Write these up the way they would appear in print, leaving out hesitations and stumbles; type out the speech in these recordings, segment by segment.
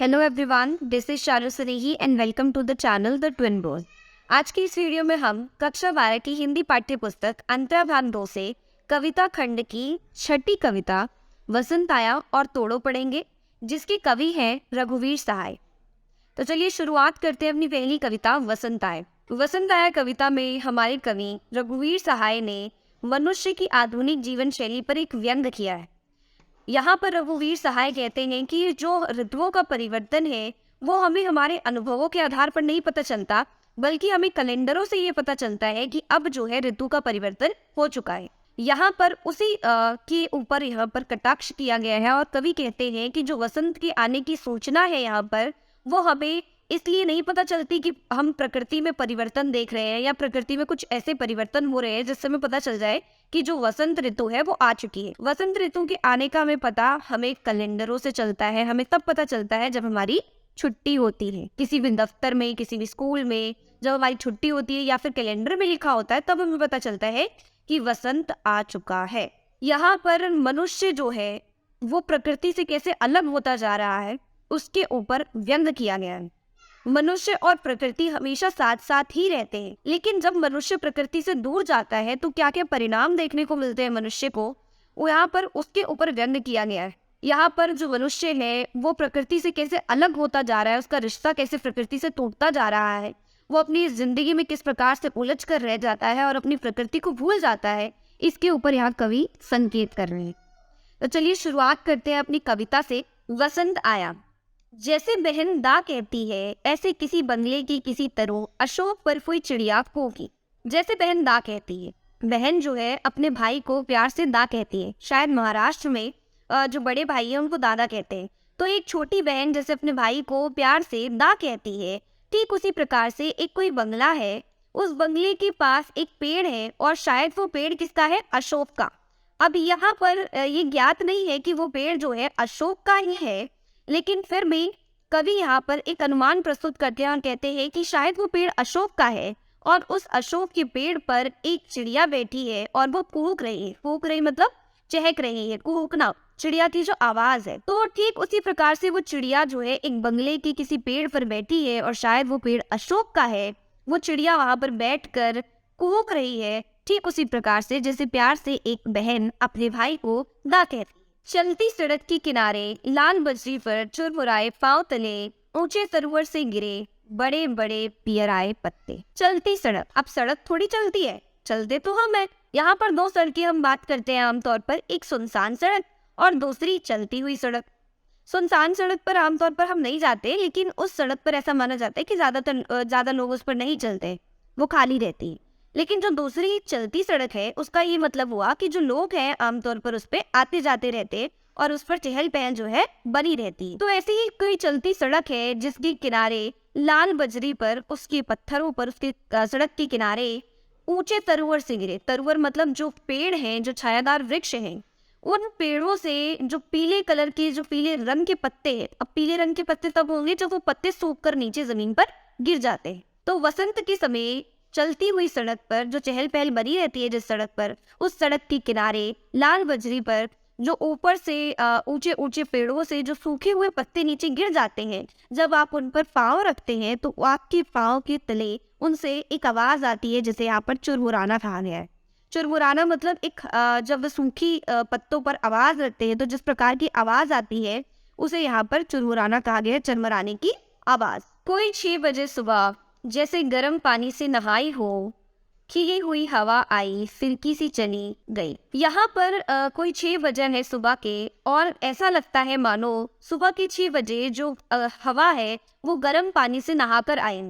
Hello everyone, this is Sharu Snehi and welcome to the channel the twin बोल। आज की इस वीडियो में हम कक्षा 12 की हिंदी पाठ्य पुस्तक अंतरा भाग 2 से कविता खंड की छठी कविता वसंत आया और तोड़ो पढ़ेंगे, जिसके कवि हैं रघुवीर सहाय। तो चलिए शुरुआत करते हैं अपनी पहली कविता वसंत आए। वसंत आया कविता में हमारे कवि रघुवीर सहाय ने मनुष्य की आधुनिक जीवन शैली पर एक व्यंग किया है। यहाँ पर रघुवीर सहाय कहते हैं कि जो ऋतुओं का परिवर्तन है वो हमें हमारे अनुभवों के आधार पर नहीं पता चलता, बल्कि हमें कैलेंडरों से ये पता चलता है कि अब जो है ऋतु का परिवर्तन हो चुका है। यहाँ पर उसी के ऊपर यहाँ पर कटाक्ष किया गया है और कवि कहते हैं कि जो वसंत के आने की सूचना है यहाँ पर वो हमें इसलिए नहीं पता चलती कि हम प्रकृति में परिवर्तन देख रहे हैं या प्रकृति में कुछ ऐसे परिवर्तन हो रहे हैं जिससे हमें पता चल जाए कि जो वसंत ऋतु है वो आ चुकी है। वसंत ऋतु के आने का हमें पता हमें कैलेंडरों से चलता है। हमें तब पता चलता है जब हमारी छुट्टी होती है, किसी भी दफ्तर में, किसी भी स्कूल में जब हमारी छुट्टी होती है या फिर कैलेंडर में लिखा होता है, तब हमें पता चलता है कि वसंत आ चुका है। यहाँ पर मनुष्य जो है वो प्रकृति से कैसे अलग होता जा रहा है उसके ऊपर व्यंग किया गया है। मनुष्य और प्रकृति हमेशा साथ साथ ही रहते हैं, लेकिन जब मनुष्य प्रकृति से दूर जाता है तो क्या क्या परिणाम देखने को मिलते हैं मनुष्य को, वो यहाँ पर उसके ऊपर व्यंग किया गया है। यहाँ पर जो मनुष्य है वो प्रकृति से कैसे अलग होता जा रहा है, उसका रिश्ता कैसे प्रकृति से टूटता जा रहा है, वो अपनी जिंदगी में किस प्रकार से उलझ कर रह जाता है और अपनी प्रकृति को भूल जाता है, इसके ऊपर यहाँ कवि संकेत कर रहे हैं। तो चलिए शुरुआत करते हैं अपनी कविता से। वसंत आया। जैसे बहन दा कहती है, ऐसे किसी बंगले की किसी तरह अशोक पर कोई चिड़िया कूकी। जैसे बहन दा कहती है, बहन जो है अपने भाई को प्यार से दा कहती है। शायद महाराष्ट्र में जो बड़े भाई हैं उनको दादा कहते हैं। तो एक छोटी बहन जैसे अपने भाई को प्यार से दा कहती है, ठीक उसी प्रकार से एक कोई बंगला है, उस बंगले के पास एक पेड़ है और शायद वो पेड़ किसका है, अशोक का। अब यहाँ पर ये ज्ञात नहीं है कि वो पेड़ जो है अशोक का ही है, लेकिन फिर भी कवि यहाँ पर एक अनुमान प्रस्तुत करते हैं और कहते हैं कि शायद वो पेड़ अशोक का है और उस अशोक के पेड़ पर एक चिड़िया बैठी है और वो कूक रही है। कूक रही मतलब चहक रही है, कूकना चिड़िया की जो आवाज है। तो ठीक उसी प्रकार से वो चिड़िया जो है एक बंगले की किसी पेड़ पर बैठी है और शायद वो पेड़ अशोक का है। वो चिड़िया वहां पर बैठकर कूक रही है, ठीक उसी प्रकार से जैसे प्यार से एक बहन अपने भाई को दा कहती। चलती सड़क के किनारे लाल बजरी पर चुरमुराए पांव तले ऊंचे सरोवर से गिरे बड़े बड़े पियराए पत्ते। चलती सड़क, अब सड़क थोड़ी चलती है, चलते तो हम हैं। यहाँ पर दो सड़कें हम बात करते हैं आमतौर पर, एक सुनसान सड़क और दूसरी चलती हुई सड़क। सुनसान सड़क पर आमतौर पर हम नहीं जाते, लेकिन उस सड़क पर ऐसा माना जाता है कि ज्यादा लोग उस पर नहीं चलते, वो खाली रहती है। लेकिन जो दूसरी चलती सड़क है उसका ये मतलब हुआ कि जो लोग हैं आमतौर पर उस पर आते जाते रहते और उस पर चहल पहल जो है बनी रहती है। तो ऐसी ही कोई चलती सड़क है जिसके किनारे लाल बजरी पर, उसके पत्थरों पर, उसके सड़क के किनारे ऊंचे तरुवर से गिरे। तरुवर मतलब जो पेड़ हैं, जो छायादार वृक्ष हैं, उन पेड़ों से जो पीले कलर के, जो पीले रंग के पत्ते हैं। अब पीले रंग के पत्ते तब होंगे जब वो पत्ते सूख कर नीचे जमीन पर गिर जाते हैं। तो वसंत के समय चलती हुई सड़क पर जो चहल पहल बनी रहती है, जिस सड़क पर, उस सड़क के किनारे लाल बजरी पर जो ऊपर से ऊंचे ऊंचे पेड़ों से जो सूखे हुए पत्ते नीचे गिर जाते हैं, जब आप उन पर पाँव रखते हैं तो आपके पाँव के तले उनसे एक आवाज आती है, जिसे यहाँ पर चुरमुराना कहा गया है। चुरमुराना मतलब एक जब सूखी पत्तों पर आवाज रखते हैं तो जिस प्रकार की आवाज आती है उसे यहाँ पर चुरमुराना कहा गया है, चरमराने की आवाज। कोई 6 बजे सुबह जैसे गर्म पानी से नहाई हो, खिली हुई हवा आई, फिरकी सी चली गई। यहाँ पर कोई 6 बजे है सुबह के और ऐसा लगता है मानो सुबह के 6 बजे जो हवा है वो गर्म पानी से नहाकर आई।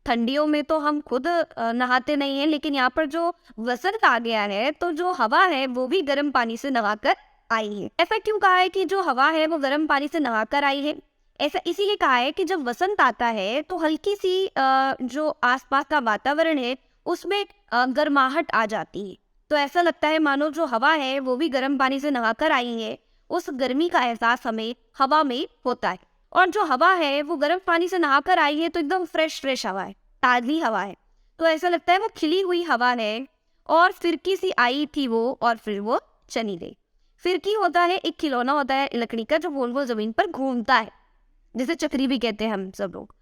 ठंडियों में तो हम खुद नहाते नहीं हैं, लेकिन यहाँ पर जो वसंत आ गया है तो जो हवा है वो भी गर्म पानी से नहाकर आई है। ऐसा क्यों कहा है कि जो हवा है वो गर्म पानी से नहाकर आई है? ऐसा इसीलिए कहा है कि जब वसंत आता है तो हल्की सी जो आसपास का वातावरण है उसमें गर्माहट आ जाती है। तो ऐसा लगता है मानो जो हवा है वो भी गर्म पानी से नहाकर आई है। उस गर्मी का एहसास हमें हवा में होता है। और जो हवा है वो गर्म पानी से नहाकर आई है तो एकदम फ्रेश हवा है, ताज़ी हवा है। तो ऐसा लगता है वो खिली हुई हवा है और फिरकी सी आई थी वो और फिर वो चली गई। फिरकी होता है एक खिलौना होता है लकड़ी का जो गोल गोल जमीन पर घूमता है। जिसे चक्री भी कहते हैं हम सब लोग,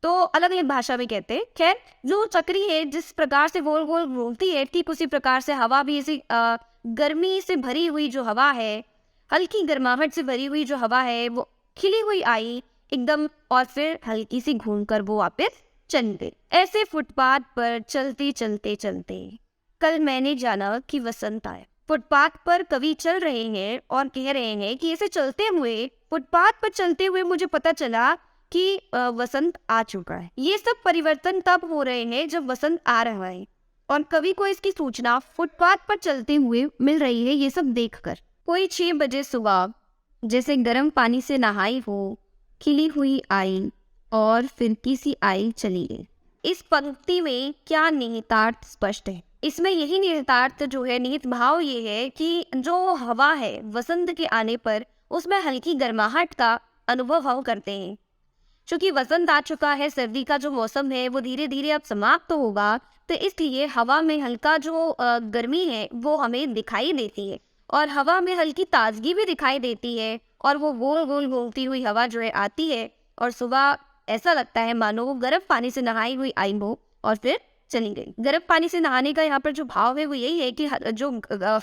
तो अलग अलग भाषा में कहते हैं। खैर, जो चक्री है जिस प्रकार से गोल गोल घूमती है, ठीक उसी प्रकार से हवा भी ऐसी गर्मी से भरी हुई जो हवा है, हल्की गर्माहट से भरी हुई जो हवा है, वो खिली हुई आई एकदम, और फिर हल्की सी घूमकर वो वापस चल गई। ऐसे फुटपाथ पर चलते चलते चलते कल मैंने जाना कि वसंत आया। फुटपाथ पर कवि चल रहे हैं और कह रहे हैं कि ऐसे चलते हुए, फुटपाथ पर चलते हुए मुझे पता चला कि वसंत आ चुका है। ये सब परिवर्तन तब हो रहे हैं जब वसंत आ रहा है, और कवि को इसकी सूचना फुटपाथ पर चलते हुए मिल रही है। ये सब देखकर कोई 6 बजे सुबह जैसे गर्म पानी से नहाई हो, खिली हुई आई और फिर किसी आई चली गई। इस पंक्ति में क्या निहितार्थ स्पष्ट है? इसमें यही निहितार्थ जो है, निहित भाव ये है कि जो हवा है वसंत के आने पर उसमें हल्की गर्माहट का अनुभव हम करते हैं। क्योंकि वसंत आ चुका है, सर्दी का जो मौसम है वो धीरे धीरे अब समाप्त तो होगा, तो इसलिए हवा में हल्का जो गर्मी है वो हमें दिखाई देती है, और हवा में हल्की ताजगी भी दिखाई देती है, और वो गोल गोल घूमती हुई हवा जो है आती है, और सुबह ऐसा लगता है मानो वो गर्म पानी से नहाई हुई आई हो और फिर चली गई। गर्म पानी से नहाने का यहाँ पर जो भाव है वो यही है कि जो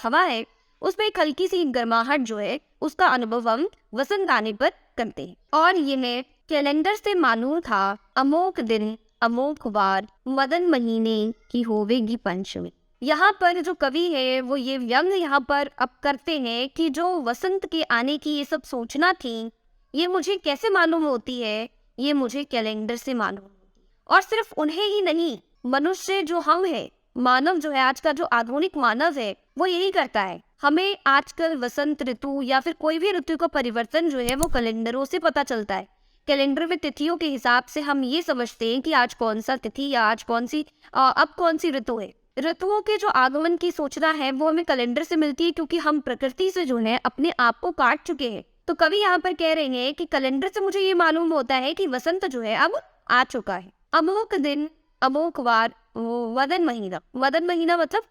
हवा है उसमें एक हल्की सी गर्माहट जो है उसका अनुभव हम वसंत आने पर करते हैं। और यह कैलेंडर से मालूम था, अमोक दिन अमोक वार, मदन महीने की होवेगी पंचमी। यहाँ पर जो कवि है वो ये व्यंग यहाँ पर अब करते हैं कि जो वसंत के आने की ये सब सूचना थी, ये मुझे कैसे मालूम होती है? ये मुझे कैलेंडर से मालूम होती है। और सिर्फ उन्हें ही नहीं, मनुष्य जो हम है, मानव जो है, आज का जो आधुनिक मानव है, वो यही करता है। हमें आजकल वसंत ऋतु या फिर कोई भी ऋतु का परिवर्तन जो है वो कैलेंडरों से पता चलता है। कैलेंडर में तिथियों के हिसाब से हम ये समझते हैं कि आज कौन सा तिथि या आज कौन सी अब कौन सी ऋतु है। ऋतुओं के जो आगमन की सूचना है वो हमें कैलेंडर से मिलती है, क्योंकि हम प्रकृति से जो है अपने आप को काट चुके हैं। तो कवि यहाँ पर कह रहे हैं कि कैलेंडर से मुझे ये मालूम होता है कि वसंत जो है अब आ चुका है। अमोक दिन अमोक वार, मदन महीना। मदन महीना मतलब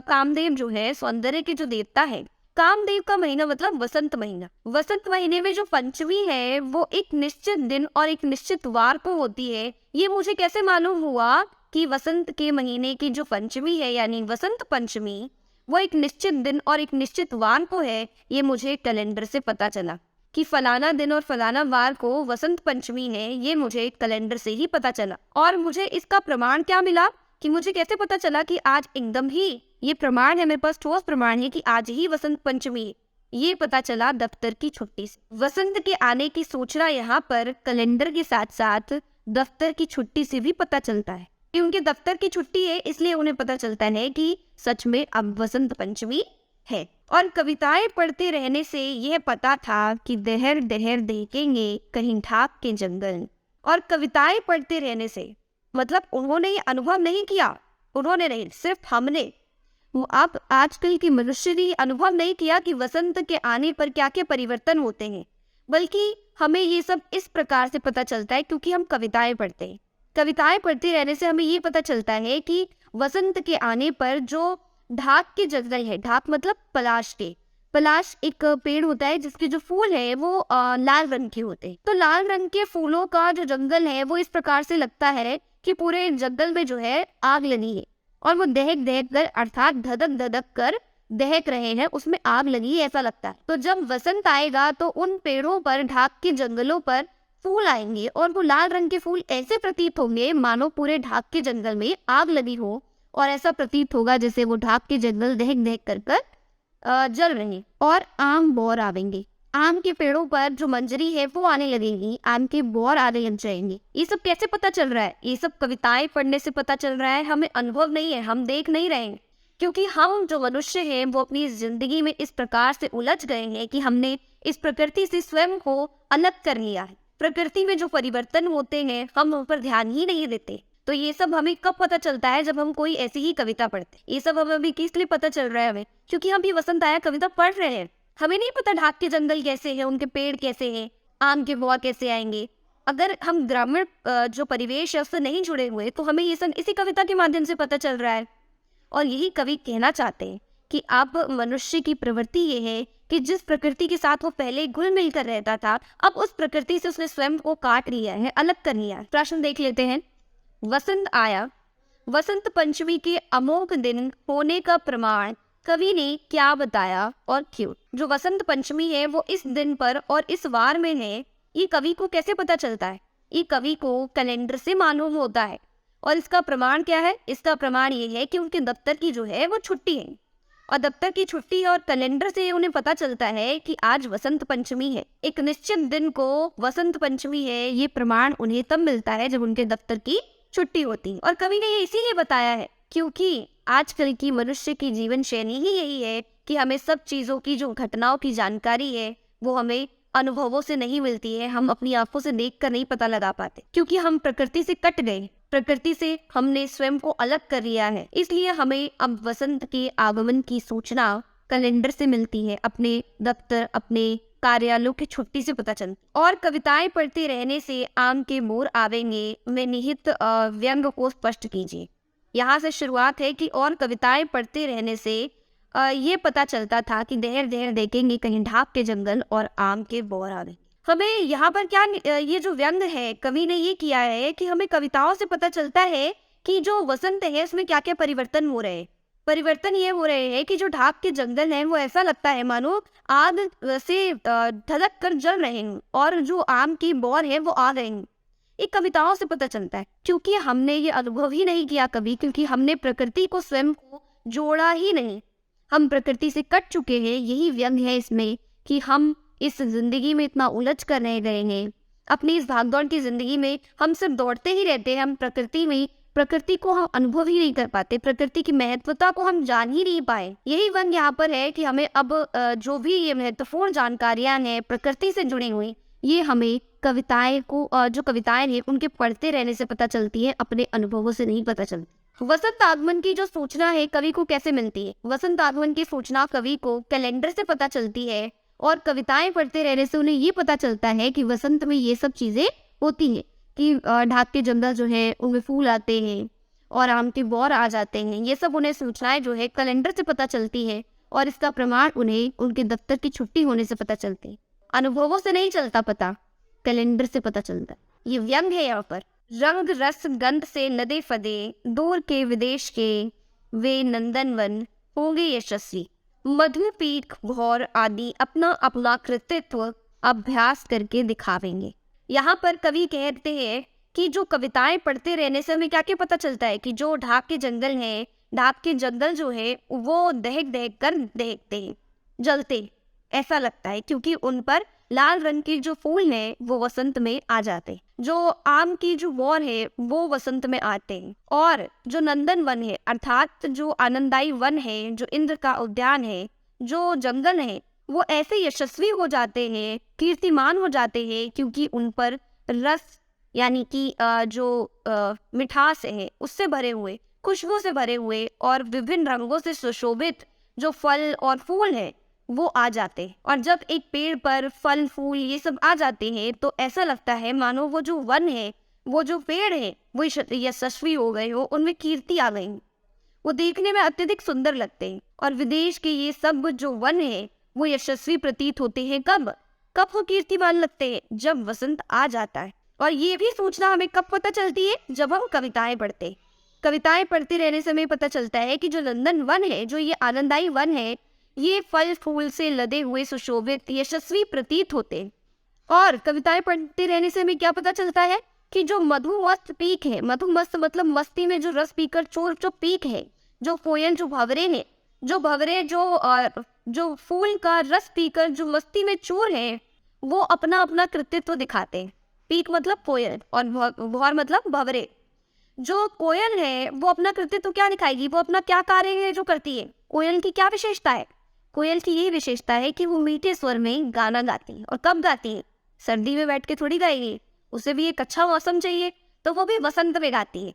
कामदेव जो है, सौंदर्य के जो देवता है, कामदेव का महीना मतलब वसंत महीना। वसंत महीने में जो पंचमी है वो एक निश्चित दिन और एक निश्चित वार को होती है। ये मुझे कैसे मालूम हुआ कि वसंत के महीने की जो पंचमी है यानी वसंत पंचमी, वो एक निश्चित दिन और एक निश्चित वार को है? ये मुझे कैलेंडर से पता चला कि फलाना दिन और फलाना वार को वसंत पंचमी है। ये मुझे कैलेंडर से ही पता चला। और मुझे इसका प्रमाण क्या मिला कि मुझे कैसे पता चला कि आज एकदम ही, ये प्रमाण है मेरे पास, ठोस प्रमाण है कि आज ही वसंत पंचमी है। ये पता चला दफ्तर की छुट्टी से। वसंत के आने की सूचना यहाँ पर कैलेंडर के साथ साथ दफ्तर की छुट्टी से भी पता चलता है कि उनके दफ्तर की छुट्टी है, इसलिए उन्हें पता चलता है कि सच में अब वसंत पंचमी है। और कविताएं पढ़ते रहने से यह पता था कि दहर दहर देखेंगे कहीं ढाक के जंगल। और कविताएं पढ़ते रहने से मतलब उन्होंने ये अनुभव नहीं किया, उन्होंने नहीं, सिर्फ हमने, अब आजकल की मनुष्य ने अनुभव नहीं किया कि वसंत के आने पर क्या क्या परिवर्तन होते हैं, बल्कि हमें ये सब इस प्रकार से पता चलता है क्योंकि हम कविताएं पढ़ते हैं। कविताएं पढ़ते रहने से हमें ये पता चलता है कि वसंत के आने पर जो ढाक के जंगल है, ढाक मतलब पलाश के, पलाश एक पेड़ होता है जिसके जो फूल है वो लाल रंग के होते हैं। तो लाल रंग के फूलों का जो जंगल है वो इस प्रकार से लगता है कि पूरे जंगल में जो है आग लगी है, और वो दहक दहक कर अर्थात धधक धधक कर दहक रहे हैं, उसमें आग लगी है ऐसा लगता है। तो जब वसंत आएगा तो उन पेड़ों पर, ढाक के जंगलों पर फूल आएंगे, और वो लाल रंग के फूल ऐसे प्रतीत होंगे मानो पूरे ढाक के जंगल में आग लगी हो, और ऐसा प्रतीत होगा जैसे वो ढाक के जंगल दहक दहक कर जल रहे। और आम बोर आवेंगे, आम के पेड़ों पर जो मंजरी है वो आने लगेगी, आम के बोर आने लग जाएंगे। ये सब कैसे पता चल रहा है? ये सब कविताएं पढ़ने से पता चल रहा है, हमें अनुभव नहीं है, हम देख नहीं रहे हैं, क्योंकि हम जो मनुष्य हैं वो अपनी जिंदगी में इस प्रकार से उलझ गए हैं कि हमने इस प्रकृति से स्वयं को अलग कर लिया है। प्रकृति में जो परिवर्तन होते हैं हम उन पर ध्यान ही नहीं देते। तो ये सब हमें कब पता चलता है? जब हम कोई ऐसी ही कविता पढ़ते। ये सब हमें अभी किस लिए पता चल रहा है? हमें क्योंकि हम भी वसंत आया कविता पढ़ रहे हैं। हमें नहीं पता ढाक के जंगल कैसे हैं, उनके पेड़ कैसे हैं, आम के बोर कैसे आएंगे। अगर हम ग्रामीण जो परिवेश है उससे नहीं जुड़े हुए तो हमें ये सब इसी कविता के माध्यम से पता चल रहा है। और यही कवि कहना चाहते हैं कि अब मनुष्य की प्रवृत्ति ये है कि जिस प्रकृति के साथ वो पहले घुल मिल कर रहता था, अब उस प्रकृति से उसने स्वयं को काट लिया है, अलग कर लिया है। प्रश्न देख लेते हैं। वसंत आया, वसंत पंचमी के अमोघ दिन होने का प्रमाण कवि ने क्या बताया और क्यों? जो वसंत पंचमी है वो इस दिन पर और इस वार में है, ये कवि को कैसे पता चलता है? ये कवि को कैलेंडर से मालूम होता है। और इसका प्रमाण क्या है? इसका प्रमाण ये है कि उनके दफ्तर की जो है वो छुट्टी है, और दफ्तर की छुट्टी और कैलेंडर से उन्हें पता चलता है कि आज वसंत पंचमी है। एक निश्चित दिन को वसंत पंचमी है, ये प्रमाण उन्हें तब मिलता है जब उनके दफ्तर की छुट्टी होती है। और कवि ने ये इसीलिए बताया है क्योंकि आजकल की मनुष्य की जीवन शैली ही यही है कि हमें सब चीजों की, जो घटनाओं की जानकारी है, वो हमें अनुभवों से नहीं मिलती है, हम अपनी आंखों से देखकर नहीं पता लगा पाते, क्योंकि हम प्रकृति से कट गए, प्रकृति से हमने स्वयं को अलग कर लिया है। इसलिए हमें अब वसंत के आगमन की सूचना कैलेंडर से मिलती है, अपने दफ्तर, अपने कार्यालयों की छुट्टी से पता चलती। और कविताएं पढ़ते रहने से आम के मोर आवेंगे में निहित व्यंग को स्पष्ट कीजिए। यहाँ से शुरुआत है कि और कविताएं पढ़ते रहने से ये पता चलता था कि देर देर देखेंगे कहीं ढाक के जंगल और आम के बोर आवे। हमें यहाँ पर क्या ये जो व्यंग है कवि ने ये किया है कि हमें कविताओं से पता चलता है कि जो वसंत है उसमें क्या क्या परिवर्तन हो रहे हैं। परिवर्तन ये हो रहे हैं कि जो ढाक के जंगल है वो ऐसा लगता है मानो आग से धधक कर जल रहे हैं, और जो आम की बोर है वो आ गए हैं। एक कविताओं से पता चलता है, क्योंकि हमने ये अनुभव ही नहीं किया कभी, क्योंकि हमने प्रकृति को स्वयं को जोड़ा ही नहीं, हम प्रकृति से कट चुके हैं। यही व्यंग है इसमें कि हम इस जिंदगी में इतना उलझ कर रह गए हैं, अपनी इस भागदौड़ की जिंदगी में हम सिर्फ दौड़ते ही रहते हैं, हम प्रकृति को हम अनुभव ही नहीं कर पाते, प्रकृति की महत्वता को हम जान ही नहीं पाए। यही व्यंग यहाँ पर है कि हमें अब जो भी ये महत्वपूर्ण जानकारियां हैं प्रकृति से जुड़ी हुई, ये हमें कविताएं को, जो कविताएं हैं उनके पढ़ते रहने से पता चलती है, अपने अनुभवों से नहीं पता चलती। वसंत आगमन की जो सूचना है कवि को कैसे मिलती है? वसंत आगमन की सूचना कवि को कैलेंडर से पता चलती है, और कविताएं पढ़ते रहने से उन्हें ये पता चलता है कि वसंत में ये सब चीजें होती हैं, कि ढाक के जंगल जो है उनमें फूल आते हैं और आम के बौर आ जाते हैं। ये सब उन्हें सूचनाएं जो है कैलेंडर से पता चलती है, और इसका प्रमाण उन्हें उनके दफ्तर की छुट्टी होने से पता चलती है। अनुभवों से नहीं चलता पता, कैलेंडर से पता चलता है। ये व्यंग है यहाँ पर। रंग रस गंध से लदे फदे, दूर के विदेश के वे नंदनवन होंगे यशस्वी। मधु पीक घोर आदि अपना अपना कृतित्व अभ्यास करके दिखावेंगे। यहाँ पर कवि कहते हैं कि जो कविताएं पढ़ते रहने से हमें क्या क्या पता चलता है कि जो ढाक के जंगल है, ढाक के जंगल जो है वो दहक दहक कर दहकते हैं, जलते ऐसा लगता है, क्योंकि उन पर लाल रंग के जो फूल हैं वो वसंत में आ जाते, जो आम की जो बोर है वो वसंत में आते हैं, और जो नंदन वन है अर्थात जो आनंददायी वन है, जो इंद्र का उद्यान है, जो जंगल है, वो ऐसे यशस्वी हो जाते हैं, कीर्तिमान हो जाते हैं, क्योंकि उन पर रस यानी कि जो मिठास है उससे भरे हुए, खुशबू से भरे हुए और विभिन्न रंगों से सुशोभित जो फल और फूल है वो आ जाते हैं। और जब एक पेड़ पर फल फूल ये सब आ जाते हैं तो ऐसा लगता है मानो वो जो वन है, वो जो पेड़ है वो यशस्वी हो गए हो, उनमें कीर्ति आ गई, वो देखने में अत्यधिक सुंदर लगते हैं। और विदेश के ये सब जो वन है वो यशस्वी प्रतीत होते हैं कब वो कीर्तिमान लगते हैं? जब वसंत आ जाता है। और ये भी सूचना हमें कब पता चलती है? जब हम कविताएं पढ़ते रहने से हमें पता चलता है कि जो नंदन वन है, जो ये आनंददायी वन है, ये फल फूल से लदे हुए सुशोभित यशस्वी प्रतीत होते हैं। और कविताएं पढ़ते रहने से हमें क्या पता चलता है कि जो मधुमस्त पीक है, मधुमस्त मतलब मस्ती में जो रस पीकर चोर जो पीक है, जो कोयल जो भंवरे है, जो भंवरे जो फूल का रस पीकर जो मस्ती में चोर है, वो अपना अपना कृतित्व दिखाते हैं। पीक मतलब कोयल और भौर मतलब भंवरे। जो कोयल है वो अपना कृतित्व क्या दिखाएगी? वो अपना क्या कार्य है जो करती है? कोयल की क्या विशेषता है? कोयल की यही विशेषता है कि वो मीठे स्वर में गाना गाती है। और कब गाती है? सर्दी में बैठ के थोड़ी गाएगी, उसे भी एक अच्छा मौसम चाहिए, तो वो भी वसंत में गाती है।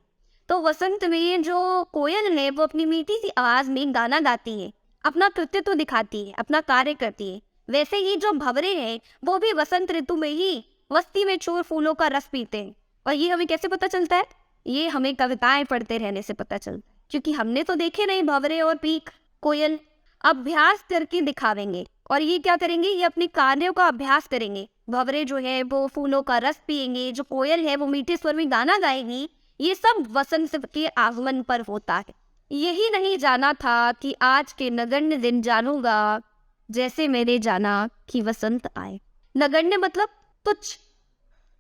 तो वसंत में जो कोयल है वो अपनी मीठी सी आवाज में गाना गाती है, अपना कृतित्व दिखाती है, अपना कार्य करती है। वैसे ही जो भंवरे हैं वो भी वसंत ऋतु में ही मस्ती में चोर फूलों का रस पीते हैं। और ये हमें कैसे पता चलता है? ये हमें कविताएं पढ़ते रहने से पता चलता है, क्योंकि हमने तो देखे नहीं भंवरे और पीक कोयल। अभ्यास करके दिखावेंगे, और ये क्या करेंगे, ये अपने कार्यों का अभ्यास करेंगे। भंवरे जो है वो फूलों का रस पिएंगे, जो कोयल है वो मीठे स्वर में गाना गाएगी। ये सब वसंत के आगमन पर होता है। यही नहीं जाना था कि आज के नगण्य दिन जानूंगा, जैसे मैंने जाना कि वसंत आए। नगण्य मतलब तुच्छ,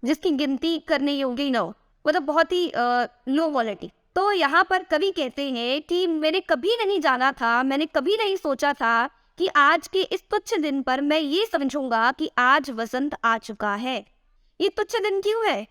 जिसकी गिनती करने योग्य न हो, मतलब बहुत ही लो क्वालिटी। तो यहाँ पर कवि कहते हैं कि मैंने कभी नहीं जाना था, मैंने कभी नहीं सोचा था कि आज के इस तुच्छ दिन पर मैं ये समझूंगा कि आज वसंत आ चुका है। ये तुच्छ दिन क्यों है?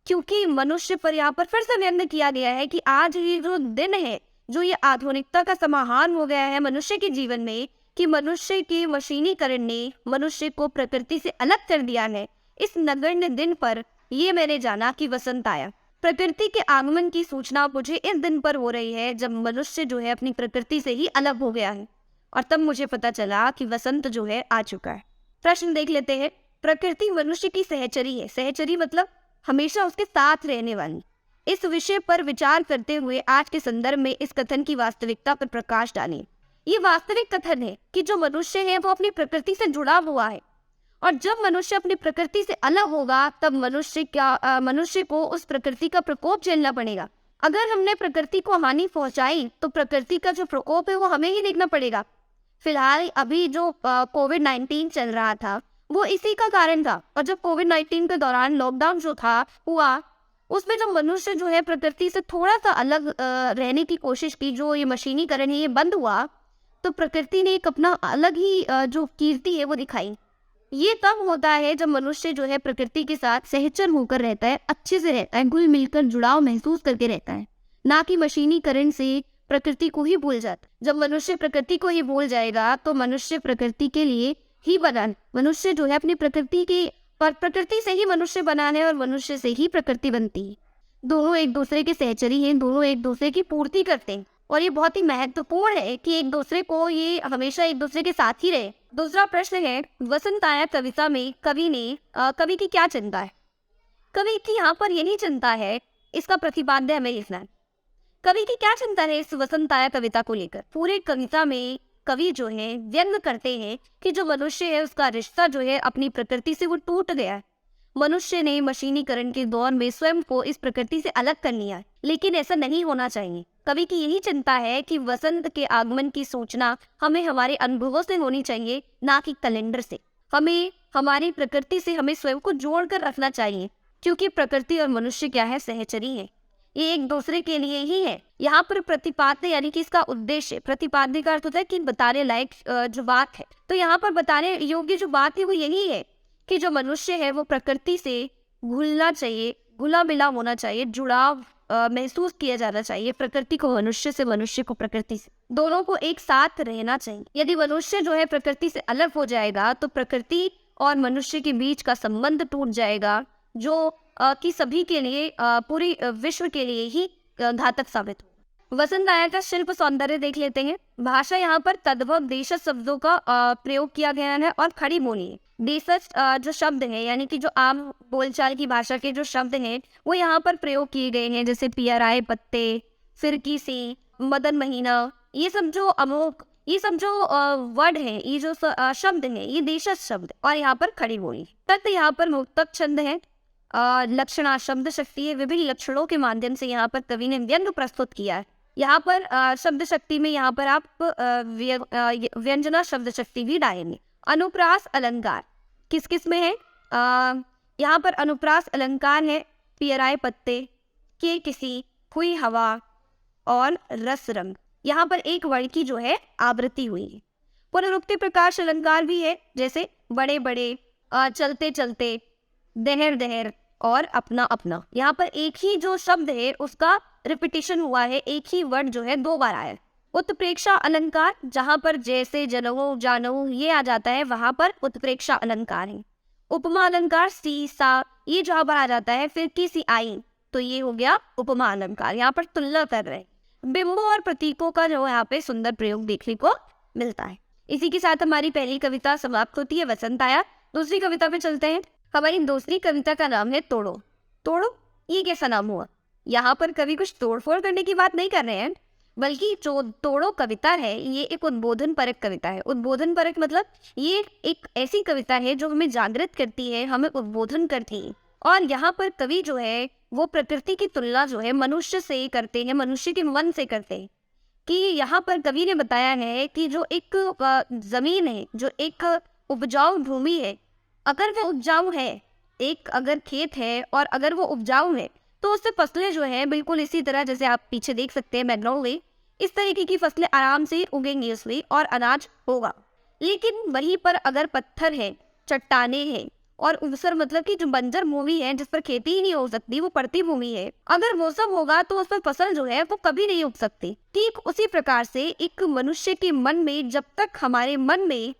क्योंकि मनुष्य पर यहाँ पर फिर से व्यंग किया गया है कि आज ये जो दिन है, जो ये आधुनिकता का समाहार हो गया है मनुष्य के जीवन में, कि मनुष्य के मशीनीकरण ने मनुष्य को प्रकृति से अलग कर दिया है। इस नगण्य दिन पर ये मैंने जाना कि वसंत आया। प्रकृति के आगमन की सूचना मुझे इस दिन पर हो रही है जब मनुष्य जो है अपनी प्रकृति से ही अलग हो गया है, और तब मुझे पता चला कि वसंत जो है आ चुका है। प्रश्न देख लेते हैं। प्रकृति मनुष्य की सहचरी है। सहचरी मतलब हमेशा उसके साथ रहने वाली। इस विषय पर विचार करते हुए आज के संदर्भ में इस कथन की वास्तविकता पर प्रकाश डालें। ये वास्तविक कथन है कि जो मनुष्य है वो अपनी प्रकृति से जुड़ा हुआ है, और जब मनुष्य अपनी प्रकृति से अलग होगा तब मनुष्य को उस प्रकृति का प्रकोप झेलना पड़ेगा। अगर हमने प्रकृति को हानि पहुंचाई तो प्रकृति का जो प्रकोप है वो हमें ही देखना पड़ेगा। फिलहाल अभी जो कोविड-19 चल रहा था वो इसी का कारण था, और जब कोविड-19 के दौरान लॉकडाउन जो था हुआ, उसमें जब मनुष्य जो है प्रकृति से थोड़ा सा अलग रहने की कोशिश की, जो ये मशीनीकरण है ये बंद हुआ, तो प्रकृति ने एक अपना अलग ही जो कीर्ति है वो दिखाई। ये तब होता है जब मनुष्य जो है प्रकृति के साथ सहचर होकर रहता है, अच्छे से रहता है, घुल मिलकर जुड़ाव महसूस करके रहता है, ना कि मशीनीकरण से प्रकृति को ही भूल जाता। जब मनुष्य प्रकृति को ही भूल जाएगा तो मनुष्य प्रकृति के लिए ही बना, मनुष्य जो है अपनी प्रकृति से ही मनुष्य बना है, और मनुष्य से ही प्रकृति बनती है। दोनों एक दूसरे के सहचरी हैं, दोनों एक दूसरे की पूर्ति करते हैं, और ये बहुत ही महत्वपूर्ण है कि एक दूसरे को ये हमेशा एक दूसरे के साथ ही रहे। दूसरा प्रश्न है, वसंत आया कविता में कवि की क्या चिंता है? कवि की यहाँ पर यही चिंता है, इसका प्रतिपाद्य हमें लिखना है। कवि की क्या चिंता है इस वसंत आया कविता को लेकर? पूरे कविता में कवि जो है व्यंग करते हैं कि जो मनुष्य है उसका रिश्ता जो है अपनी प्रकृति से वो टूट गया है। मनुष्य ने मशीनीकरण के दौर में स्वयं को इस प्रकृति से अलग कर लिया है, लेकिन ऐसा नहीं होना चाहिए। कवि की यही चिंता है कि वसंत के आगमन की सूचना हमें हमारे अनुभवों से होनी चाहिए, ना कि कैलेंडर से। हमें हमारी प्रकृति से हमें स्वयं को जोड़कर रखना चाहिए, क्योंकि प्रकृति और मनुष्य क्या है, सहचरी है, ये एक दूसरे के लिए ही है। यहाँ पर प्रतिपाद्य यानी कि इसका उद्देश्य, प्रतिपाद्य का अर्थ होता है कि बताने लायक जो बात है, तो यहाँ पर बताने योग्य जो बात है वो यही है कि जो मनुष्य है वो प्रकृति से घुलना चाहिए, घुला मिला होना चाहिए, जुड़ाव महसूस किया जाना चाहिए। प्रकृति को मनुष्य से, मनुष्य को प्रकृति से, दोनों को एक साथ रहना चाहिए। यदि मनुष्य जो है प्रकृति से अलग हो जाएगा तो प्रकृति और मनुष्य के बीच का संबंध टूट जाएगा, जो कि सभी के लिए, पूरी विश्व के लिए ही घातक साबित हो। वसंत आया का शिल्प सौंदर्य देख लेते हैं। भाषा यहाँ पर तद्भव देशज शब्दों का प्रयोग किया गया है, और खड़ी बोली है। देशज जो शब्द है यानी कि जो आम बोलचाल की भाषा के जो शब्द हैं वो यहाँ पर प्रयोग किए गए हैं, जैसे पियराए पत्ते, फिरकी सी, मदन महीना, ये सब जो अमोक, ये सब जो वर्ड है, ये जो शब्द है, ये देशज शब्द, और यहाँ पर खड़ी बोली। तत् यहाँ पर मुक्तक छंद है। लक्षणा शब्द शक्ति है। विभिन्न लक्षणों के माध्यम से यहाँ पर कवि ने व्यंग प्रस्तुत किया है। यहाँ पर शब्द शक्ति में यहाँ पर आप व्यंजना शब्द शक्ति भी डालेंगे। अनुप्रास अलंकार किस किस में है? यहाँ पर अनुप्रास अलंकार है पियराए पत्ते, के किसी, हुई हवा और रस रंग। यहाँ पर एक वर्ण की जो है आवृत्ति हुई है। पुनरुक्ति प्रकाश अलंकार भी है, जैसे बड़े बड़े, चलते चलते, दहर दहर और अपना अपना। यहाँ पर एक ही जो शब्द है उसका रिपीटिशन हुआ है, एक ही वर्ड जो है 2 बार आया है। उत्प्रेक्षा अलंकार, जहाँ पर जैसे, जनऊ, जानऊ ये आ जाता है, वहां पर उत्प्रेक्षा अलंकार है। उपमा अलंकार सी, सा ये जहाँ पर आ जाता है, फिर किसी आई, तो ये हो गया उपमा अलंकार। यहाँ पर तुलना कर रहे हैं। बिंबों और प्रतीकों का जो यहाँ पे सुंदर प्रयोग देखने को मिलता है। इसी के साथ हमारी पहली कविता समाप्त होती है, वसंत आया। दूसरी कविता पे चलते हैं। हमारी दूसरी कविता का नाम है तोड़ो। तोड़ो ये कैसा नाम हुआ? यहाँ पर कवि कुछ तोड़फोड़ करने की बात नहीं कर रहे हैं, बल्कि जो तोड़ो कविता है ये एक उद्बोधन परक कविता है। उद्बोधन परक मतलब ये एक ऐसी कविता है जो हमें जागृत करती है, हमें उद्बोधन करती है। और यहाँ पर कवि जो है वो प्रकृति की तुलना जो है मनुष्य से करते हैं, मनुष्य के मन से करते हैं। कि यहाँ पर कवि ने बताया है कि जो एक जमीन है, जो एक उपजाऊ भूमि है, अगर वो उपजाऊ है, एक अगर खेत है और अगर वो उपजाऊ है तो उससे फसलें जो है बिल्कुल इसी तरह जैसे आप पीछे देख सकते हैं बैकग्राउंड में, इस तरीके की फसलें आराम से उगेंगी उसमें और अनाज होगा। लेकिन वहीं पर अगर पत्थर है, चट्टाने हैं और ऊसर मतलब कि जो बंजर भूमि है जिस पर खेती ही नहीं हो सकती, वो पड़ती भूमि है, अगर वो सब होगा तो उस पर फसल जो है वो कभी नहीं उग सकती। ठीक उसी प्रकार से एक मनुष्य के मन में जब तक हमारे मन में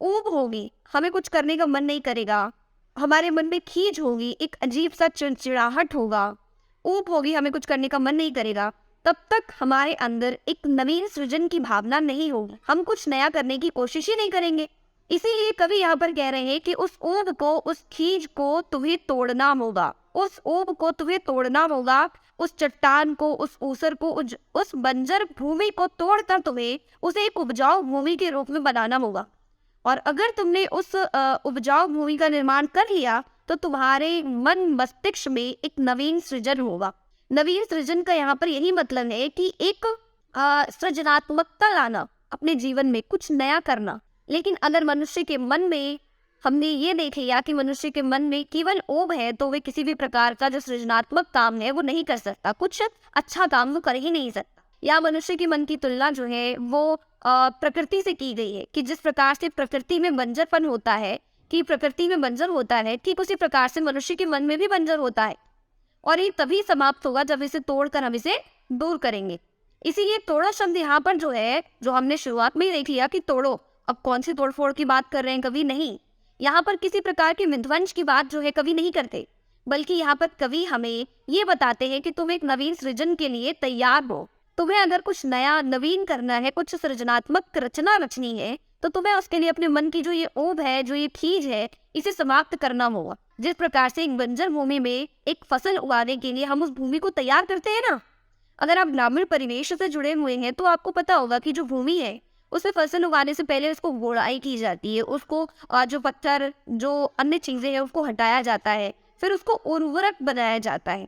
ऊब होगी, हमें कुछ करने का मन नहीं करेगा, हमारे मन में खींच होगी, एक अजीब सा चिड़चिड़ाहट होगा, ऊब होगी, हमें कुछ करने का मन नहीं करेगा, तब तक हमारे अंदर एक नवीन सृजन की भावना नहीं होगी, हम कुछ नया करने की कोशिश ही नहीं करेंगे। इसीलिए कवि यहाँ पर कह रहे हैं कि उस ऊब को, उस खींच को तुम्हें तोड़ना होगा, उस ऊब को तुम्हें तोड़ना होगा, उस चट्टान को, उस ऊसर को, उस बंजर भूमि को तोड़कर तुम्हें उसे एक उपजाऊ भूमि के रूप में बनाना होगा। और अगर तुमने उस उपजाऊ भूमि का निर्माण कर लिया तो तुम्हारे मन मस्तिष्क में एक नवीन सृजन होगा। नवीन सृजन का यहाँ पर यही मतलब है कि एक सृजनात्मकता लाना, अपने जीवन में कुछ नया करना। लेकिन अगर मनुष्य के मन में हमने ये देख लिया कि मनुष्य के मन में केवल ओब है तो वे किसी भी प्रकार का जो सृजनात्मक काम है वो नहीं कर सकता, कुछ अच्छा काम वो कर ही नहीं सकता। या मनुष्य के मन की तुलना जो है वो प्रकृति से की गई है कि जिस प्रकार से प्रकृति में बंजरपन होता है, कि प्रकृति में बंजर होता है, ठीक उसी प्रकार से मनुष्य के मन में भी बंजर होता है। और ये तभी समाप्त होगा जब इसे तोड़कर हम इसे दूर करेंगे। इसीलिए तोड़ो शब्द यहाँ पर जो है, जो हमने शुरुआत में ही देख लिया कि तोड़ो, अब कौन सी तोड़फोड़ की बात कर रहे हैं कवि? नहीं, यहाँ पर किसी प्रकार के विध्वंस की बात जो है कवि नहीं करते, बल्कि यहाँ पर कवि हमें ये बताते हैं कि तुम एक नवीन सृजन के लिए तैयार हो। तुम्हें अगर कुछ नया नवीन करना है, कुछ सृजनात्मक रचना रचनी है, तो तुम्हें उसके लिए अपने मन की जो ये ऊब है, जो ये खींच है, इसे समाप्त करना होगा। जिस प्रकार से एक बंजर भूमि में एक फसल उगाने के लिए हम उस भूमि को तैयार करते हैं ना, अगर आप ग्रामीण परिवेश से जुड़े हुए हैं तो आपको पता होगा कि जो भूमि है उसमें फसल उगाने से पहले उसको गोड़ाई की जाती है, उसको जो पत्थर, जो अन्य चीजें हैं उसको हटाया जाता है, फिर उसको उर्वरक बनाया जाता है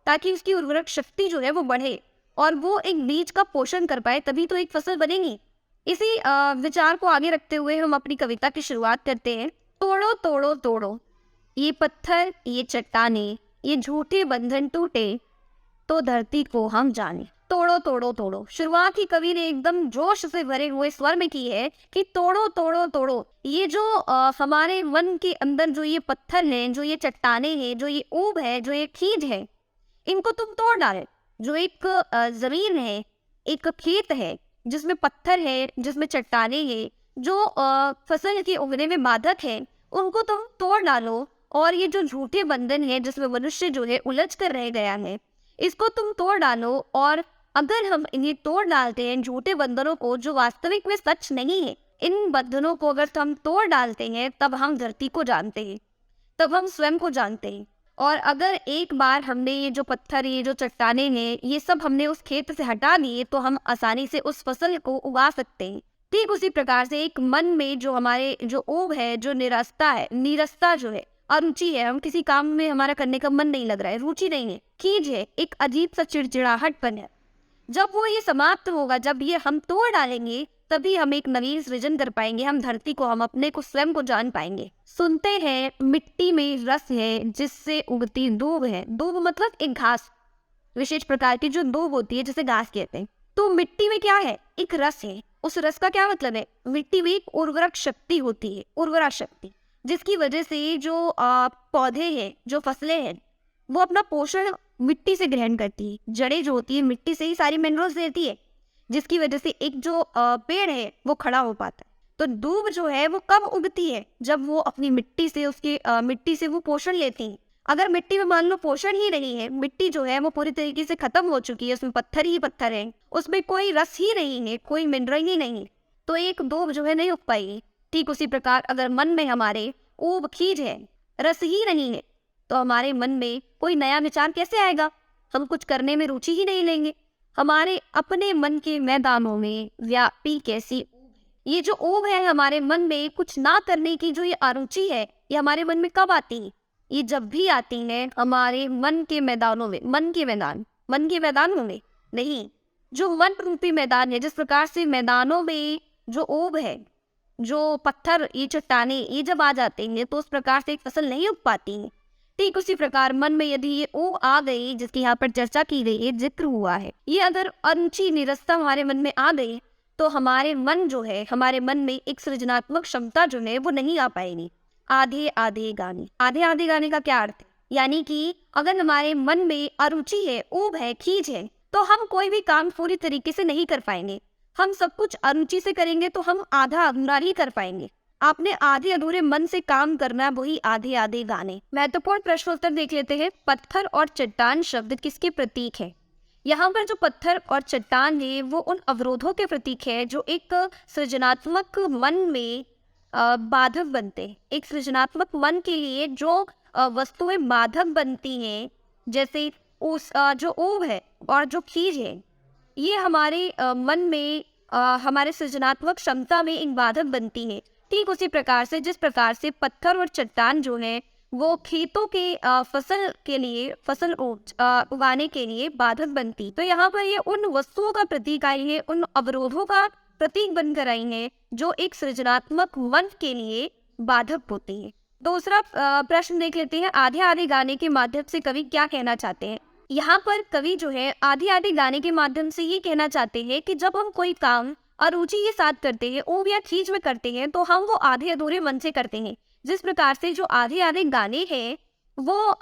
ताकि उसकी उर्वरक शक्ति जो है वो बढ़े और वो एक बीज का पोषण कर पाए, तभी तो एक फसल बनेगी। इसी विचार को आगे रखते हुए हम अपनी कविता की शुरुआत करते हैं। तोड़ो तोड़ो तोड़ो, ये पत्थर, ये चट्टाने, ये झूठे बंधन टूटे, तो धरती को हम जाने। तोड़ो तोड़ो तोड़ो, शुरुआत ही कवि ने एकदम जोश से भरे हुए स्वर में की है कि तोड़ो तोड़ो तोड़ो। ये जो हमारे मन के अंदर जो ये पत्थर हैं, जो ये चट्टाने हैं, जो ये ऊब है, जो ये खींच है, इनको तुम तोड़ डाले। जो एक जमीन है, एक खेत है जिसमें पत्थर है, जिसमें चट्टाने हैं, जो फसल के उगने में बाधक है, उनको तुम तोड़ डालो। और ये जो झूठे बंधन है जिसमें मनुष्य जो है उलझ कर रह गया है, इसको तुम तोड़ डालो। और अगर हम इन्हें तोड़ डालते हैं, झूठे बंधनों को जो वास्तविक में सच नहीं है, इन बंधनों को अगर हम तोड़ डालते हैं, तब हम धरती को जानते हैं, तब हम स्वयं को जानते हैं। और अगर एक बार हमने ये जो पत्थर, ये जो चट्टाने हैं, ये सब हमने उस खेत से हटा दिए, तो हम आसानी से उस फसल को उगा सकते हैं। ठीक उसी प्रकार से एक मन में जो हमारे जो ऊब है, जो निराशा है, नीरसता जो है, अरुचि है, हम किसी काम में हमारा करने का मन नहीं लग रहा है, रुचि नहीं है, खींच है, एक अजीब सा चिड़चिड़ाहटपन है, जब वो ये समाप्त होगा, जब ये हम तोड़ डालेंगे, तभी हम एक नवीन सृजन कर पाएंगे। हम धरती को, हम अपने को, स्वयं को जान पाएंगे। सुनते हैं मिट्टी में रस है जिससे उगती दूब है। दूब मतलब एक घास, विशेष प्रकार की जो दूब होती है जिसे घास कहते हैं। तो मिट्टी में क्या है? एक रस है। उस रस का क्या मतलब है? मिट्टी में एक उर्वरक शक्ति होती है, उर्वरा शक्ति, जिसकी वजह से जो पौधे हैं, जो फसलें हैं, वो अपना पोषण मिट्टी से ग्रहण करती है। जड़ें जो होती है मिट्टी से ही सारी मिनरल्स देती है, जिसकी वजह से एक जो पेड़ है वो खड़ा हो पाता है। तो दूब जो है वो कब उगती है? जब वो अपनी मिट्टी से, उसकी मिट्टी से वो पोषण लेती है। अगर मिट्टी में मान लो पोषण ही नहीं है, मिट्टी जो है वो पूरी तरीके से खत्म हो चुकी है, उसमें पत्थर ही पत्थर है, उसमें कोई रस ही नहीं है, कोई मिनरल ही नहीं है, तो एक दूब जो है नहीं उग पाएगी। ठीक उसी प्रकार अगर मन में हमारे ऊब खींच है, रस ही नहीं है, तो हमारे मन में कोई नया विचार कैसे आएगा? हम कुछ करने में रुचि ही नहीं लेंगे, हमारे अपने मन के मैदानों में व्यापी कैसी। ये जो ऊब है हमारे मन में कुछ ना करने की, जो ये अरुचि है, ये हमारे मन में कब आती है? ये जब भी आती है हमारे मन के मैदानों में। मन के मैदानों में नहीं, जो मन रूपी मैदान है, जिस प्रकार से मैदानों में जो ऊब है, जो पत्थर, ये चट्टाने, ये जब आ जाते हैं तो उस प्रकार से एक फसल नहीं उग पाती है। ठीक उसी प्रकार मन में यदि ये ऊब आ गई, जिसकी यहाँ पर चर्चा की गई है, जिक्र हुआ है, ये अगर अरुचि निरस्ता हमारे मन में आ गई तो हमारे मन जो है, हमारे मन में एक सृजनात्मक क्षमता जो है वो नहीं आ पाएगी। आधे आधे गाने, आधे आधे गाने का क्या अर्थ है? यानी कि अगर हमारे मन में अरुचि है, ऊब है, खींच है, तो हम कोई भी काम पूरी तरीके से नहीं कर पाएंगे। हम सब कुछ अरुचि से करेंगे तो हम आधा अधूरा ही कर पाएंगे। आपने आधे अधूरे मन से काम करना, वही आधे आधे गाने। महत्वपूर्ण प्रश्नोत्तर देख लेते हैं। पत्थर और चट्टान शब्द किसके प्रतीक है? यहाँ पर जो पत्थर और चट्टान है वो उन अवरोधों के प्रतीक है जो एक सृजनात्मक मन में बाधक बनते हैं। एक सृजनात्मक मन के लिए जो वस्तुएं बाधक बनती हैं, जैसे उस जो ऊब है और जो खीज है, ये हमारे मन में हमारे सृजनात्मक क्षमता में एक बाधक बनती है। ठीक उसी प्रकार से जिस प्रकार से पत्थर और चट्टान जो है वो खेतों के फसल के लिए, फसल उगाने के लिए बाधक बनती, तो यहाँ पर ये उन वस्तुओं का प्रतीक आई है, उन अवरोधों का प्रतीक बनकर आई है जो एक सृजनात्मक मन के लिए बाधक होती है। दूसरा प्रश्न देख लेते हैं। आधे आधे गाने के माध्यम से कवि क्या कहना चाहते हैं? यहाँ पर कवि जो है आधे आधे गाने के माध्यम से ये कहना चाहते हैं कि जब हम कोई काम अरुचि के साथ करते हैं, ऊब या खींच में करते हैं, तो हम वो आधे अधूरे मन से करते हैं। जिस प्रकार से जो आधे आधे गाने हैं वो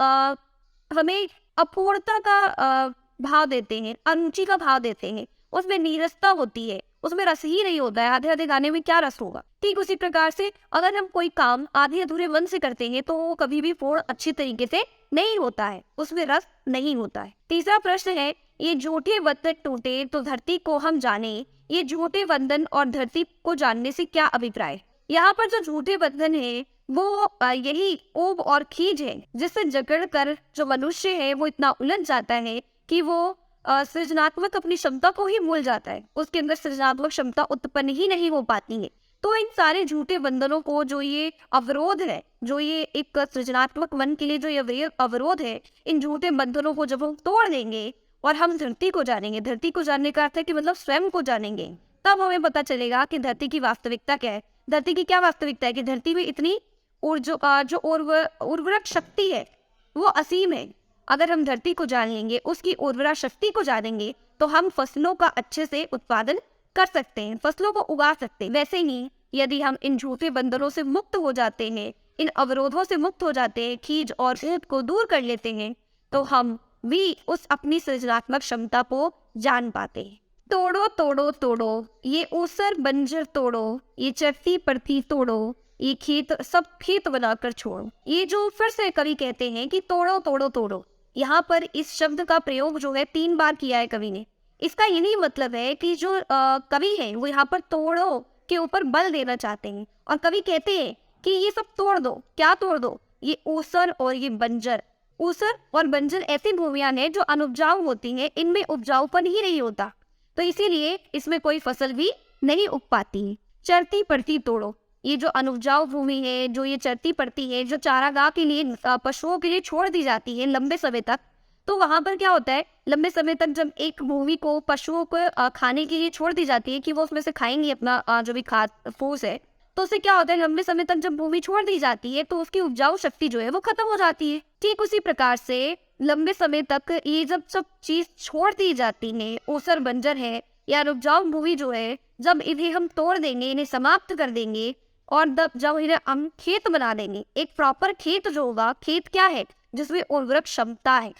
हमें अपूर्णता का भाव देते हैं, अरुचि का भाव देते हैं, उसमें नीरसता होती है, उसमें रस ही नहीं होता है। आधे आधे गाने में क्या रस होगा? ठीक उसी प्रकार से अगर हम कोई काम आधे अधूरे मन से करते हैं तो वो कभी भी पूर्ण अच्छी तरीके से नहीं होता है, उसमें रस नहीं होता है। तीसरा प्रश्न है, ये झूठे बंधन टूटे तो धरती को हम जाने, ये झूठे बंधन और धरती को जानने से क्या अभिप्राय? यहाँ पर जो झूठे बंधन है वो यही ऊब और खीज है, जिससे जकड़ कर जो मनुष्य है वो इतना उलझ जाता है कि वो सृजनात्मक अपनी क्षमता को ही भूल जाता है, उसके अंदर सृजनात्मक क्षमता उत्पन्न ही नहीं हो पाती है। तो इन सारे झूठे बंधनों को, जो ये अवरोध है, जो ये एक सृजनात्मक मन के लिए जो ये अवरोध है, इन झूठे बंधनों को जब हम तोड़ देंगे और हम धरती को जानेंगे, धरती को जानने का अर्थ है कि मतलब स्वयं को जानेंगे, तब हमें पता चलेगा कि धरती की वास्तविकता क्या है। धरती की क्या वास्तविकता है कि धरती में इतनी जो उर्वरक शक्ति है वो असीम है। अगर हम धरती को जान लेंगे, उसकी उर्वरा शक्ति को जानेंगे, तो हम फसलों का अच्छे से उत्पादन कर सकते हैं, फसलों को उगा सकते हैं। वैसे ही यदि हम इन झूठे बंधनों से मुक्त हो जाते हैं, इन अवरोधों से मुक्त हो जाते हैं, खीज और ऊब को दूर कर लेते हैं, तो हम भी उस अपनी सृजनात्मक क्षमता को जान पाते हैं। तोड़ो तोड़ो तोड़ो, ये ऊसर बंजर तोड़ो, ये चरती पड़ती तोड़ो, ये खेत सब खेत बनाकर छोड़ो। ये जो फिर से कवि कहते हैं कि तोड़ो तोड़ो तोड़ो, यहाँ पर इस शब्द का प्रयोग जो है 3 बार किया है कवि ने। इसका यही मतलब है कि जो कवि है वो यहाँ पर तोड़ो के ऊपर बल देना चाहते हैं, और कवि कहते हैं कि ये सब तोड़ दो। क्या तोड़ दो? ये ऊसर और ये बंजर। ऊसर और बंजर ऐसी भूमियां हैं जो अनुपजाऊ होती हैं, इनमें उपजाऊपन ही नहीं होता, तो इसीलिए इसमें कोई फसल भी नहीं उग पाती है। चरती पड़ती तोड़ो, ये जो अनुपजाऊ भूमि है, जो ये चरती पड़ती है, जो चारागाह के लिए, पशुओं के लिए छोड़ दी जाती है लंबे समय तक, तो वहां पर क्या होता है, लंबे समय तक जब एक भूमि को पशुओं को खाने के लिए छोड़ दी जाती है कि वो उसमें से खाएंगे अपना जो भी खाद फूस है, तो उससे क्या होता है, लंबे समय तक जब भूमि छोड़ दी जाती है तो उसकी उपजाऊ शक्ति जो है वो खत्म हो जाती है। ठीक उसी प्रकार से लंबे समय तक ये जब सब चीज छोड़ दी जाती है, ऊसर बंजर है या उपजाऊ भूमि जो है, जब इन्हें हम तोड़ देंगे, इन्हें समाप्त कर देंगे और जब इन्हें हम खेत बना देंगे, एक प्रॉपर खेत जो होगा, खेत क्या है, जिसमें उर्वरक क्षमता है,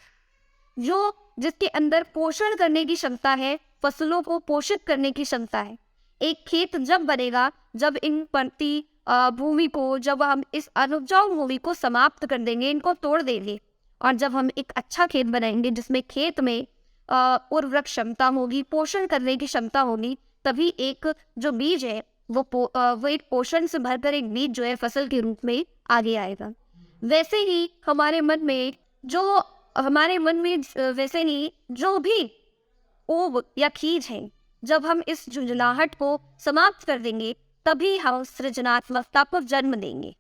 जो जिसके अंदर पोषण करने की क्षमता है, फसलों को पोषित करने की क्षमता है। एक खेत जब बनेगा, जब इन पड़ती भूमि को, जब हम इस अनुपजाऊ भूमि को समाप्त कर देंगे, इनको तोड़ देंगे, और जब हम एक अच्छा खेत बनाएंगे जिसमें खेत में उर्वरक क्षमता होगी, पोषण करने की क्षमता होगी, तभी एक जो बीज है वो एक पोषण से भरकर एक बीज जो है फसल के रूप में आगे आएगा। वैसे ही हमारे मन में जो भी ओब या खीज है। जब हम इस झुंझलाहट को समाप्त कर देंगे तभी हम सृजनात्मकता को जन्म देंगे।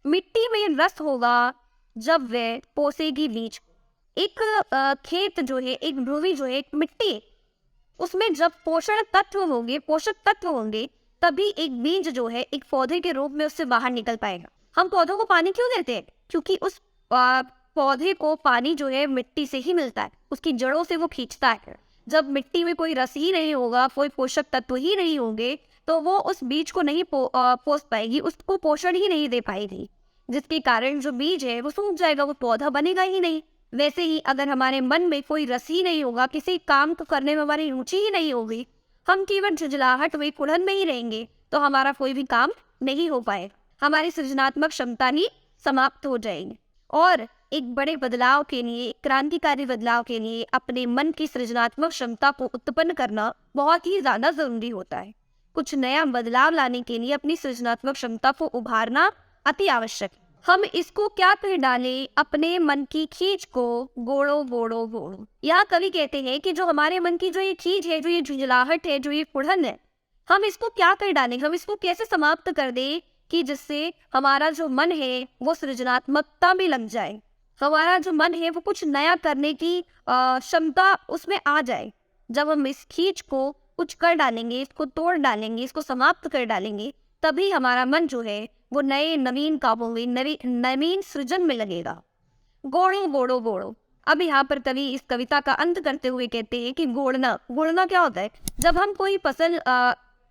मिट्टी में रस होगा जब वह पोसेगी बीज को। एक खेत जो है, एक भूमि जो है, एक मिट्टी, उसमें जब पोषक तत्व होंगे तभी एक बीज जो है एक पौधे के रूप में उससे बाहर निकल पाएगा। हम पौधों को पानी क्यों देते हैं? क्योंकि उस पौधे को पानी जो है मिट्टी से ही मिलता है, उसकी जड़ों से वो खींचता है। जब मिट्टी में कोई रस ही नहीं होगा, कोई पोषक तत्व ही नहीं होंगे, तो वो उस बीज को नहीं पोस पाएगी, उसको पोषण ही नहीं दे पाएगी, जिसके कारण जो बीज है वो सूख जाएगा, वो पौधा बनेगा ही नहीं। वैसे ही अगर हमारे मन में कोई रस ही नहीं होगा, किसी काम को करने में हमारी रुचि ही नहीं होगी, हम केवल झुंझलाहट में कुढ़न में ही रहेंगे, तो हमारा कोई भी काम नहीं हो पाएगा, हमारी सृजनात्मक क्षमता ही समाप्त हो जाएगी। और एक बड़े बदलाव के लिए, एक क्रांतिकारी बदलाव के लिए अपने मन की सृजनात्मक क्षमता को उत्पन्न करना बहुत ही ज्यादा जरूरी होता है। कुछ नया बदलाव लाने के लिए अपनी सृजनात्मक क्षमता को उभारना अति आवश्यक है। हम इसको क्या कर डाले? अपने मन की खींच को गोड़ो गोड़ो गोड़ो। यहाँ कवि कहते हैं कि जो हमारे मन की जो ये खींच है, जो ये झुंझलाहट है, जो ये कुढ़न है, हम इसको क्या कर डालें, हम इसको कैसे समाप्त कर दें कि जिससे हमारा जो मन है वो सृजनात्मकता में लग जाए, हमारा जो मन है वो कुछ नया करने की क्षमता उसमें आ जाए। जब हम इस खींच को कुछ कर डालेंगे, इसको तोड़ डालेंगे, इसको समाप्त कर डालेंगे, तभी हमारा मन जो है वो नए नवीन कामों में, नवीन सृजन में लगेगा। गोड़ो गोड़ो गोड़ो। अब यहाँ पर कवि इस कविता का अंत करते हुए कहते हैं कि गोड़ना क्या होता है? जब हम कोई फसल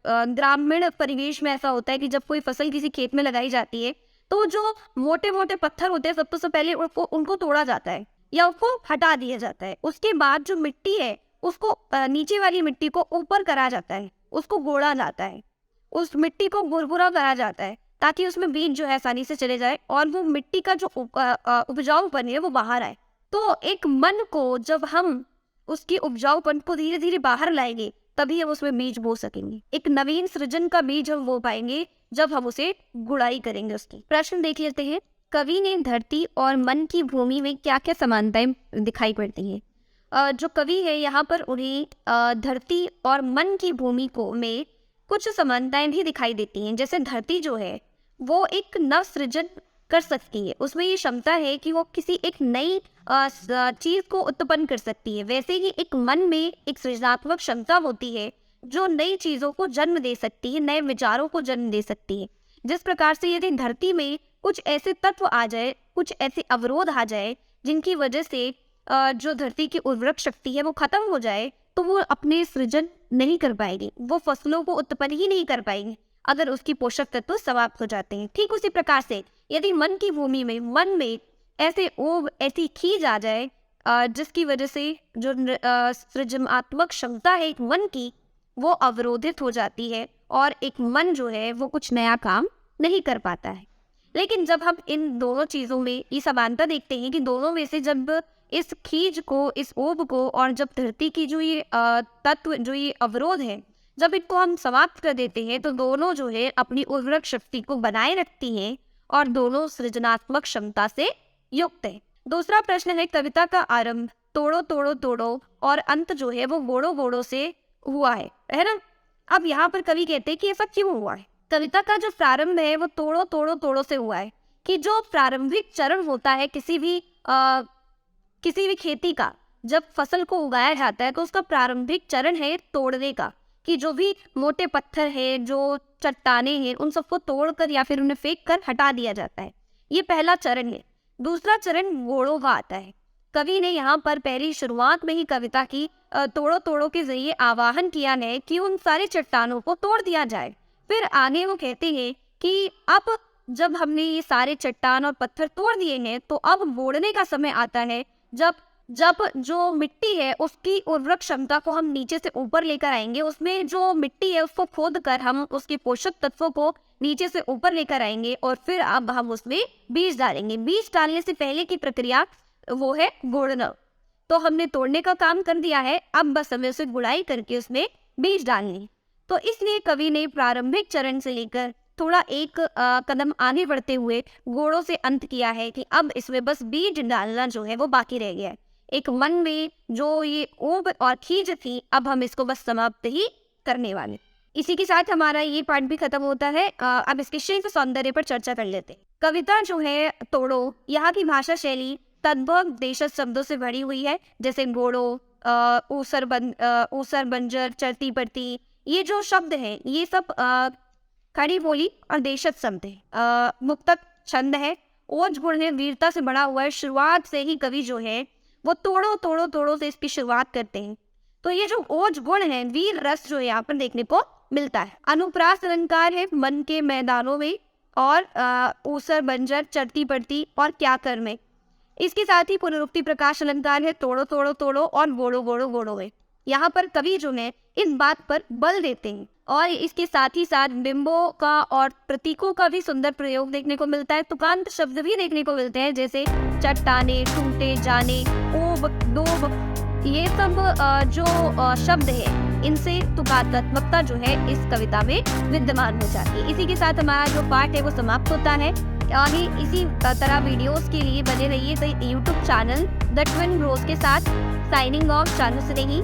ग्रामीण परिवेश में ऐसा होता है कि जब कोई फसल किसी खेत में लगाई जाती है तो जो मोटे मोटे पत्थर होते हैं सबसे पहले उनको तोड़ा जाता है या उसको हटा दिया जाता है। उसके बाद जो मिट्टी है उसको नीचे वाली मिट्टी को ऊपर करा जाता है, उसको गोड़ा जाता है, उस मिट्टी को भुरभुरा करा जाता है ताकि उसमें बीज जो है आसानी से चले जाए और वो मिट्टी का जो उपजाऊपन है वो बाहर आए। तो एक मन को जब हम उसकी उपजाऊपन को धीरे धीरे बाहर लाएंगे तभी हम उसमें बीज बो सकेंगे। एक नवीन सृजन का बीज हम बो पाएंगे जब हम उसे गुड़ाई करेंगे उसकी। प्रश्न देख लेते हैं। कवि ने धरती और मन की भूमि में क्या क्या समानताएं दिखाई पड़ती हैं? जो कवि है यहाँ पर उन्हें धरती और मन की भूमि को में कुछ समानताएं भी दिखाई देती हैं। जैसे धरती जो है वो एक नव सृजन कर सकती है, उसमें ये क्षमता है कि वो किसी एक नई चीज को उत्पन्न कर सकती है। वैसे ही एक मन में एक सृजनात्मक क्षमता होती है जो नई चीजों को जन्म दे सकती है, नए विचारों को जन्म दे सकती है। जिस प्रकार से यदि धरती में कुछ ऐसे तत्व आ जाए, कुछ ऐसे अवरोध आ जाए जिनकी वजह से जो धरती की उर्वरक शक्ति है वो खत्म हो जाए, तो वो अपने सृजन नहीं कर पाएगी, वो फसलों को उत्पन्न ही नहीं कर पाएगी अगर उसकी पोषक तत्व समाप्त हो जाते हैं। ठीक उसी प्रकार से यदि मन की भूमि में, मन में ऐसे ओब, ऐसी खींच आ जाए जिसकी वजह से जो सृजनात्मक क्षमता है एक मन की वो अवरोधित हो जाती है और एक मन जो है वो कुछ नया काम नहीं कर पाता है। लेकिन जब हम इन दोनों चीज़ों में ये समानता देखते हैं कि दोनों में से जब इस खींच को, इस ओब को और जब धरती की जो ये तत्व, जो ये अवरोध है, जब इनको हम समाप्त कर देते हैं तो दोनों जो है अपनी उर्वरक शक्ति को बनाए रखती हैं और दोनों सृजनात्मक क्षमता से युक्त है। दूसरा प्रश्न है कविता का आरंभ तोड़ो तोड़ो तोड़ो और अंत जो है वो गोड़ो गोड़ो से हुआ है ना। अब यहाँ पर कवि कहते हैं कि ऐसा क्यों हुआ है? कविता का जो प्रारंभ है वो तोड़ो तोड़ो तोड़ो से हुआ है कि जो प्रारंभिक चरण होता है किसी भी खेती का, जब फसल को उगाया जाता है तो उसका प्रारंभिक चरण है तोड़ने का, कि जो भी मोटे पत्थर है, जो चट्टाने हैं, उन सबको तोड़कर या फिर उन्हें फेंक कर हटा दिया जाता है। ये पहला चरण है। दूसरा चरण गोड़ों का आता है। कवि ने यहाँ पर पहली शुरुआत में ही कविता की तोड़ो तोड़ो के जरिए आवाहन किया है कि उन सारी चट्टानों को तोड़ दिया जाए। फिर आगे वो कहते हैं कि अब जब हमने ये सारे चट्टान और पत्थर तोड़ दिए हैं तो अब बोड़ने का समय आता है, जब जो मिट्टी है उसकी उर्वरक क्षमता को हम नीचे से ऊपर लेकर आएंगे। उसमें जो मिट्टी है उसको खोद कर हम उसके पोषक तत्वों को नीचे से ऊपर लेकर आएंगे और फिर अब हम उसमें बीज डालेंगे। बीज डालने से पहले की प्रक्रिया वो है गुड़ना। तो हमने तोड़ने का काम कर दिया है, अब बस हमें उसे गुड़ाई करके उसमें बीज डालनी। तो इसलिए कवि ने प्रारंभिक चरण से लेकर थोड़ा एक कदम आगे बढ़ते हुए गोड़ों से अंत किया है कि अब इसमें बस बीज डालना जो है वो बाकी रह गया है। एक मन में जो ये ऊब और खींच थी, अब हम इसको बस समाप्त ही करने वाले। इसी के साथ हमारा ये पार्ट भी खत्म होता है। अब इसके शिल्प सौंदर्य पर चर्चा कर लेते हैं। कविता जो है तोड़ो, यहाँ की भाषा शैली तद्भव देशज शब्दों से भरी हुई है, जैसे गोड़ो, ऊसर, बंजर, चरती पड़ती। ये जो शब्द हैं ये सब खड़ी बोली और देशज शब्द है। मुक्तक छंद है, ओज गुण है, वीरता से बड़ा हुआ है। शुरुआत से ही कवि जो है वो तोड़ो तोड़ो तोड़ो से इसकी शुरुआत करते हैं। तो ये जो ओज गुण है, वीर रस जो यहाँ पर देखने को मिलता है। अनुप्रास अलंकार है मन के मैदानों में, और ऊसर, बंजर, चरती पड़ती और क्या कर में। इसके साथ ही पुनरुक्ति प्रकाश अलंकार है, तोड़ो तोड़ो तोड़ो और गोड़ो गोड़ो गोड़ो है। यहाँ पर कवि जो है इस बात पर बल देते हैं। और इसके साथ ही साथ बिंबों का और प्रतीकों का भी सुंदर प्रयोग देखने को मिलता है। तुकांत शब्द भी देखने को मिलते हैं, जैसे चट्टाने, टूटे, जाने, ऊब, डूब। ये सब जो शब्द है इनसे तुकात्मकता जो है इस कविता में विद्यमान हो जाती है। इसी के साथ हमारा जो पार्ट है वो समाप्त होता है। आगे इसी तरह वीडियोस के लिए बने रहिए YouTube channel the twin bros के साथ। Signing off, Chanu सिनेही।